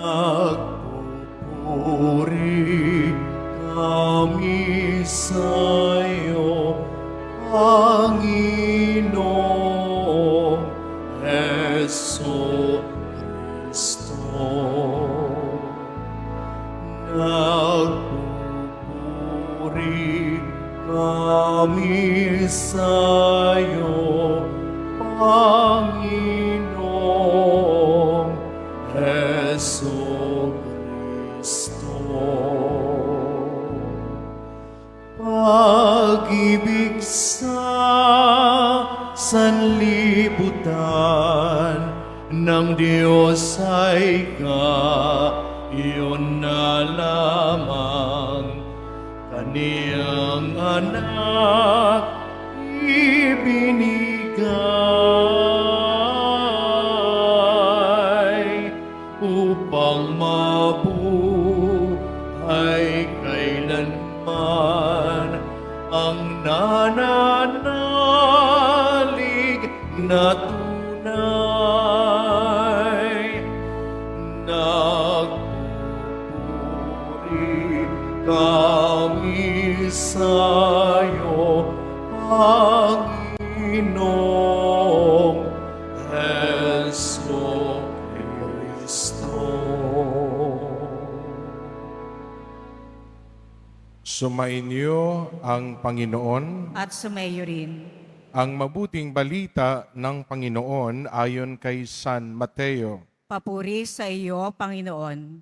Nagpupuri kami sa'yo, Panginoong Heso Kristo. Nagpupuri kami sa'yo, Panginoong Heso Kristo. Pag-ibig sa sanlibutan ng Diyos ay iyon na lamang, Kaniyang anak ibinigay upang mabuhay kailanman ang nananalig na tunay. Nagpupuri kami sa'yo, Panginoong Heso Kristo. Sumainyo ang Panginoon. At sumayo rin. Ang mabuting balita ng Panginoon ayon kay San Mateo. Papuri sa iyo, Panginoon.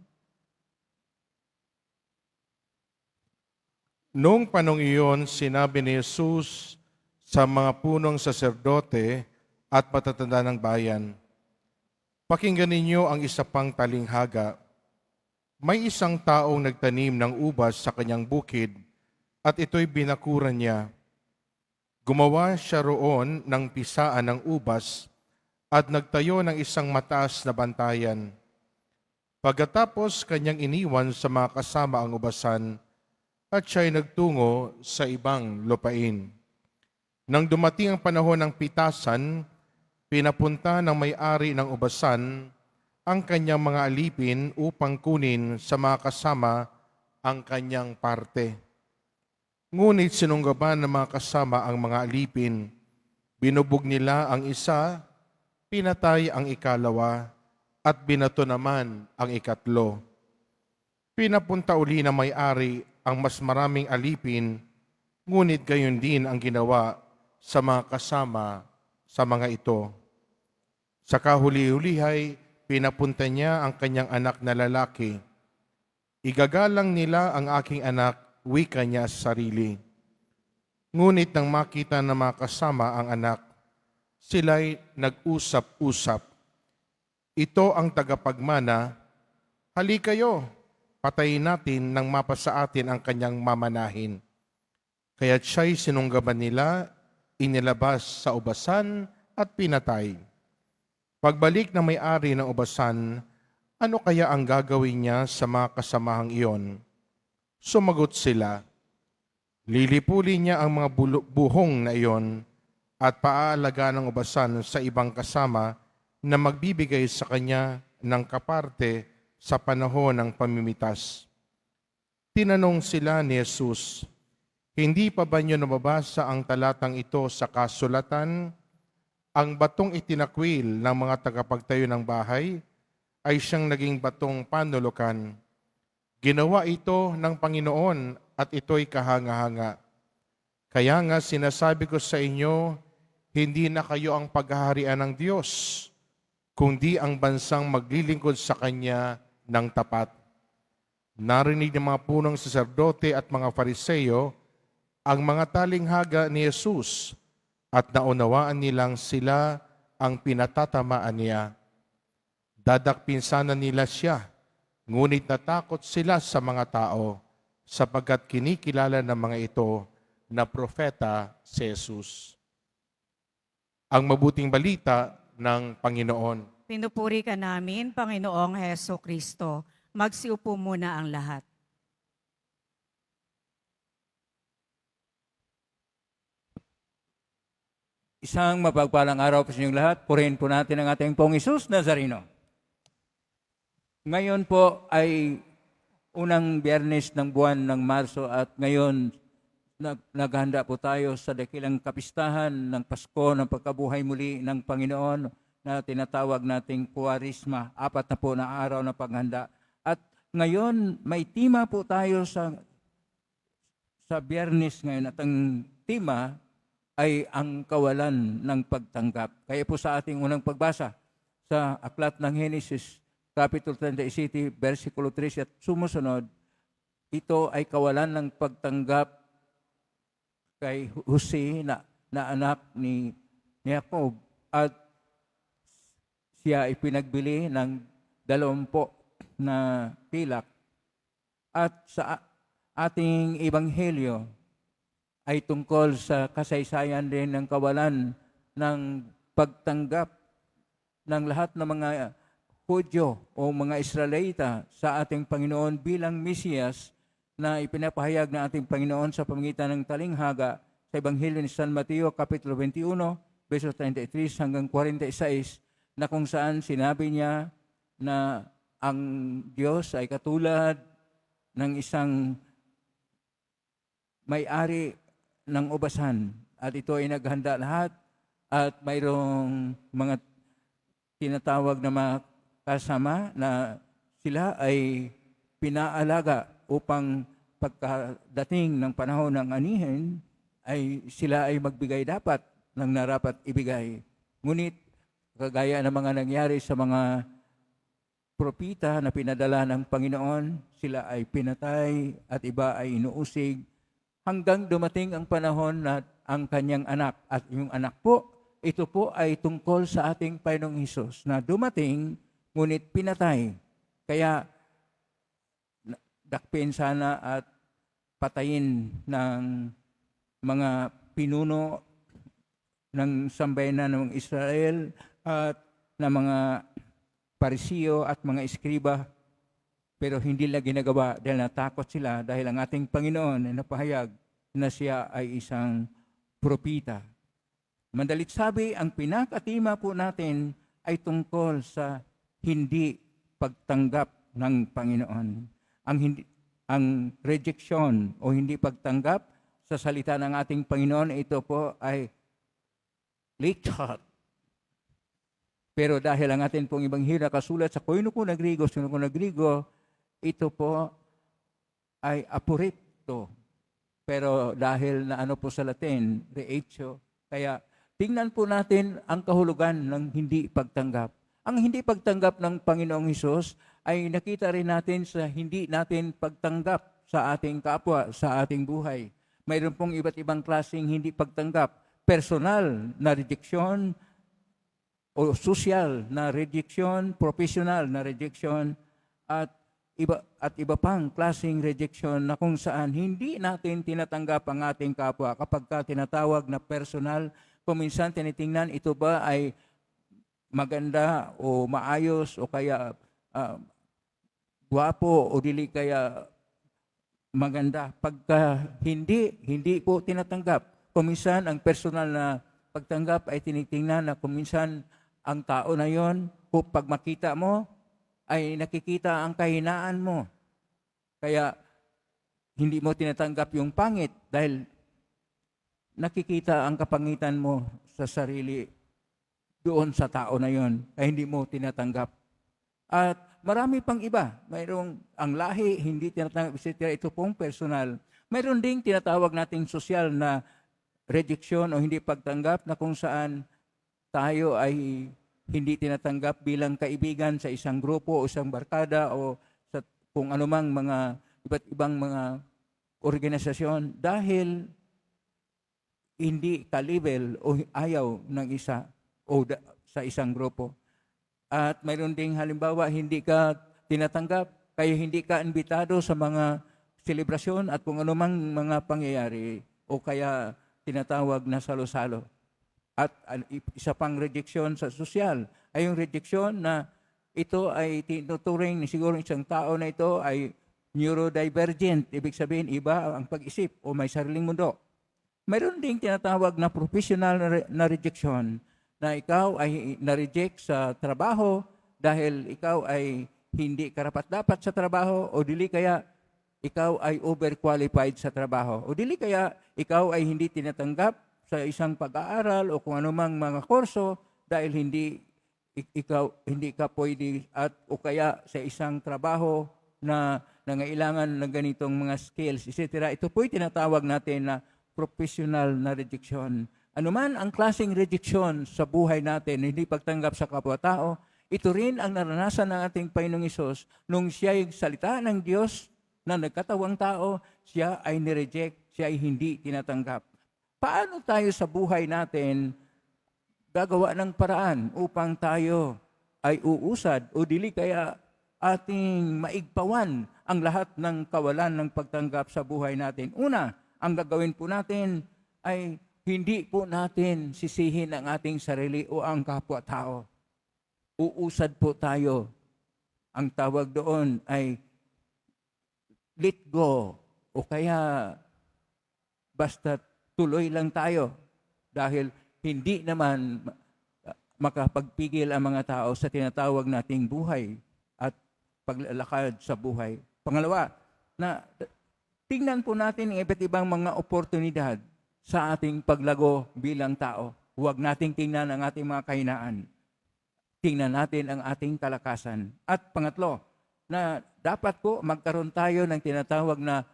Noong panong iyon, sinabi ni Jesus sa mga punong saserdote at matatanda ng bayan, "Pakinggan ninyo ang isa pang talinghaga. May isang taong nagtanim ng ubas sa kanyang bukid at ito'y binakuran niya. Gumawa siya roon ng pisaan ng ubas at nagtayo ng isang mataas na bantayan. Pagkatapos kanyang iniwan sa mga kasama ang ubasan at siya'y nagtungo sa ibang lupain. Nang dumating ang panahon ng pitasan, pinapunta ng may-ari ng ubasan ang kanyang mga alipin upang kunin sa mga kasama ang kanyang parte. Ngunit sinunggaban ng mga kasama ang mga alipin. Binubog nila ang isa, pinatay ang ikalawa, at binato naman ang ikatlo. Pinapunta uli ng may-ari ang mas maraming alipin, ngunit gayon din ang ginawa sa mga kasama sa mga ito. Sa kahuli-hulihay, pinapunta niya ang kanyang anak na lalaki. Igagalang nila ang aking anak, wika niya sa sarili. Ngunit nang makita ng mga kasama ang anak, sila'y nag-usap-usap. Ito ang tagapagmana, "Hali kayo, patayin natin nang mapasa atin ang kanyang mamanahin." Kaya't siya'y sinunggaban nila, inilabas sa ubasan at pinatay. Pagbalik ng may-ari ng ubasan, ano kaya ang gagawin niya sa mga kasamahang iyon? Sumagot sila, "Lilipulin niya ang mga buhong na iyon at paaalagaan ng ubasan sa ibang kasama na magbibigay sa kanya ng kaparte sa panahon ng pamimitas." Tinanong sila ni Jesus, "Hindi pa ba niyo nababasa ang talatang ito sa kasulatan? Ang batong itinakwil ng mga tagapagtayo ng bahay ay siyang naging batong panulukan. Ginawa ito ng Panginoon at ito'y kahanga-hanga. Kaya nga sinasabi ko sa inyo, hindi na kayo ang paghaharian ng Diyos, kundi ang bansang maglilingkod sa Kanya ng tapat." Narinig ng mga punong saserdote at mga Fariseo ang mga talinghaga ni Jesus at naunawaan nilang sila ang pinatatamaan niya. Dadakpin sana nila siya, ngunit natakot sila sa mga tao sapagkat kinikilala ng mga ito na propeta si Jesus. Ang mabuting balita ng Panginoon. Pinupuri ka namin, Panginoong Heso Kristo. Magsiupo muna ang lahat. Isang mapagpalang araw po sa inyong lahat. Purihin po natin ang ating Pong Hesus Nazareno. Ngayon po ay unang biyernes ng buwan ng Marso at ngayon naghanda po tayo sa dakilang kapistahan ng Pasko ng pagkabuhay muli ng Panginoon na tinatawag nating Kuwarisma, 4 na po na araw na paghanda. At ngayon may tema po tayo sa biyernes ngayon at ang tema ay ang kawalan ng pagtanggap. Kaya po sa ating unang pagbasa sa aklat ng Henesis, Capitulo 37, versikulo 3 at sumusunod, ito ay kawalan ng pagtanggap kay Jose na anak ni Jacob at siya ay pinagbili ng 20 na pilak. At sa ating ebanghelyo ay tungkol sa kasaysayan din ng kawalan ng pagtanggap ng lahat ng mga Hudyo o mga Israelita sa ating Panginoon bilang Mesiyas na ipinapahayag ng ating Panginoon sa pamamagitan ng talinghaga sa Ebanghelyo ni San Mateo, Kapitulo 21, verso 33 hanggang 46, na kung saan sinabi niya na ang Diyos ay katulad ng isang may-ari ng ubasan at ito ay naghanda lahat at mayroong mga tinatawag na mga kasama na sila ay pinaalaga upang pagkadating ng panahon ng anihin ay sila ay magbigay dapat ng narapat ibigay. Ngunit kagaya ng mga nangyari sa mga propita na pinadala ng Panginoon, sila ay pinatay at iba ay inuusig hanggang dumating ang panahon na ang kanyang anak. At yung anak po, ito po ay tungkol sa ating Panginoong Hesus na dumating ngunit pinatay. Kaya dakpin sana at patayin ng mga pinuno ng sambayanan ng Israel at ng mga parisiyo at mga eskriba, pero hindi nila ginagawa dahil natakot sila dahil ang ating Panginoon ay napahayag na siya ay isang propita. Mandalit sabi, ang pinakatima po natin ay tungkol sa hindi pagtanggap ng Panginoon. Ang rejection o hindi pagtanggap sa salita ng ating Panginoon, ito po ay lichot. Pero dahil ang ating pong Ebanghelyo kasulat sa Koino ko na Grigo, ito po ay aporito. Pero dahil na ano po sa Latin, reetio, kaya tingnan po natin ang kahulugan ng hindi pagtanggap. Ang hindi pagtanggap ng Panginoong Hesus ay nakita rin natin sa hindi natin pagtanggap sa ating kapwa, sa ating buhay. Mayroon pong iba't ibang klaseng hindi pagtanggap. Personal na rejeksyon o social na rejeksyon, professional na rejeksyon, at iba pang klaseng rejeksyon na kung saan hindi natin tinatanggap ang ating kapwa kapag tinatawag na personal. Kung minsan tinitingnan, ito ba ay maganda o maayos o kaya guwapo o dili kaya maganda. Pagka hindi po tinatanggap. Kung minsan ang personal na pagtanggap ay tinitingnan na kung minsan ang tao na yon, kung pag makita mo, ay nakikita ang kahinaan mo. Kaya hindi mo tinatanggap yung pangit dahil nakikita ang kapangitan mo sa sarili doon sa tao na yon, ay hindi mo tinatanggap. At marami pang iba. Mayroong ang lahi, hindi tinatanggap, etc. Ito pong personal. Mayroon ding tinatawag nating social na rejection o hindi pagtanggap na kung saan tayo ay hindi tinatanggap bilang kaibigan sa isang grupo o isang barkada o sa kung anumang mga iba't ibang mga organisasyon dahil hindi ka-level o ayaw ng isa o sa isang grupo. At mayroon ding halimbawa, hindi ka tinatanggap, kaya hindi ka imbitado sa mga selebrasyon at kung anumang mga pangyayari o kaya tinatawag na salo-salo. At isa pang rejeksyon sa sosyal ay yung rejeksyon na ito ay tinuturing ni siguro isang tao na ito ay neurodivergent, ibig sabihin iba ang pag-isip o may sariling mundo. Mayroon ding tinatawag na professional na rejection na ikaw ay na-reject sa trabaho dahil ikaw ay hindi karapat-dapat sa trabaho, o dili kaya ikaw ay overqualified sa trabaho, o dili kaya ikaw ay hindi tinatanggap sa isang pag-aaral o kung anumang mga kurso dahil hindi ka pwede at o kaya sa isang trabaho na nangailangan ng ganitong mga skills, etc. Ito po'y tinatawag natin na professional na rejection. Anuman ang klaseng rejection sa buhay natin, hindi pagtanggap sa kapwa-tao, ito rin ang naranasan ng ating Panginoong Hesus nung siya'y salita ng Diyos na nagkatawang tao, siya ay nireject, siya ay hindi tinatanggap. Paano tayo sa buhay natin gagawa ng paraan upang tayo ay uusad o dili kaya ating maigpawan ang lahat ng kawalan ng pagtanggap sa buhay natin? Una, ang gagawin po natin ay hindi po natin sisihin ang ating sarili o ang kapwa-tao. Uusad po tayo. Ang tawag doon ay let go o kaya basta tuloy lang tayo dahil hindi naman makapagpigil ang mga tao sa tinatawag nating buhay at paglalakad sa buhay. Pangalawa, na tingnan po natin ang iba't ibang mga oportunidad sa ating paglago bilang tao. Huwag nating tingnan ang ating mga kahinaan. Tingnan natin ang ating kalakasan. At pangatlo, na dapat po magkaroon tayo ng tinatawag na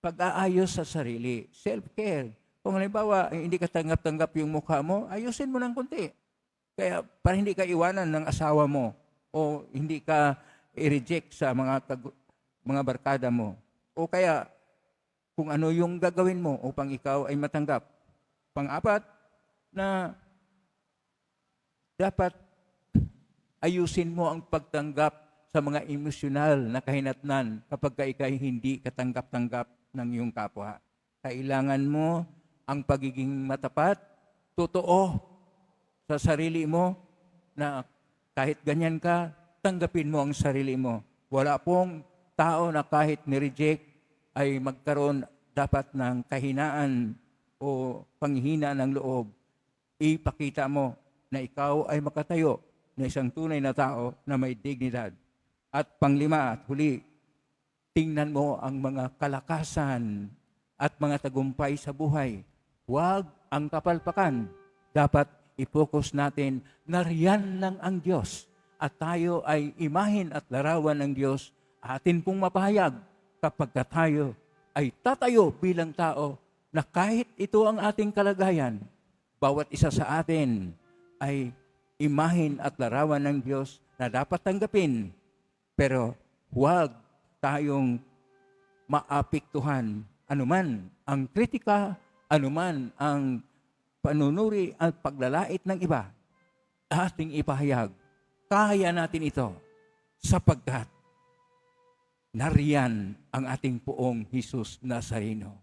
pag-aayos sa sarili. Self-care. Kung halimbawa, hindi ka tanggap-tanggap yung mukha mo, ayusin mo ng konti. Kaya para hindi ka iwanan ng asawa mo o hindi ka i-reject sa mga barkada mo. O kaya, kung ano yung gagawin mo upang ikaw ay matanggap. Pang-apat, na dapat ayusin mo ang pagtanggap sa mga emosyonal na kahinatnan kapag ka ikay hindi katanggap-tanggap ng iyong kapwa. Kailangan mo ang pagiging matapat, totoo sa sarili mo na kahit ganyan ka, tanggapin mo ang sarili mo. Wala pong tao na kahit ni-reject ay magkaroon dapat ng kahinaan o panghihina ng loob. Ipakita mo na ikaw ay makatayo na isang tunay na tao na may dignidad. At panglima at huli, tingnan mo ang mga kalakasan at mga tagumpay sa buhay. Huwag ang kapalpakan. Dapat i-focus natin na riyan lang ang Diyos at tayo ay imahin at larawan ng Diyos. Atin pong mapahayag kapag tayo ay tatayo bilang tao na kahit ito ang ating kalagayan, bawat isa sa atin ay imahin at larawan ng Diyos na dapat tanggapin. Pero huwag tayong maapektuhan anuman ang kritika, anuman ang panunuri at paglalait ng iba. Ating ipahayag, kaya natin ito sapagkat nariyan ang ating poong Jesus Nazareno.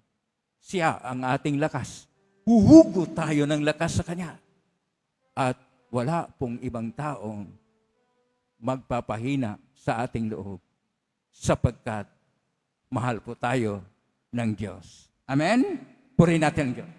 Siya ang ating lakas. Huhugot tayo ng lakas sa Kanya. At wala pong ibang taong magpapahina sa ating loob sapagkat mahal po tayo ng Diyos. Amen? Purihin natin ang Diyos.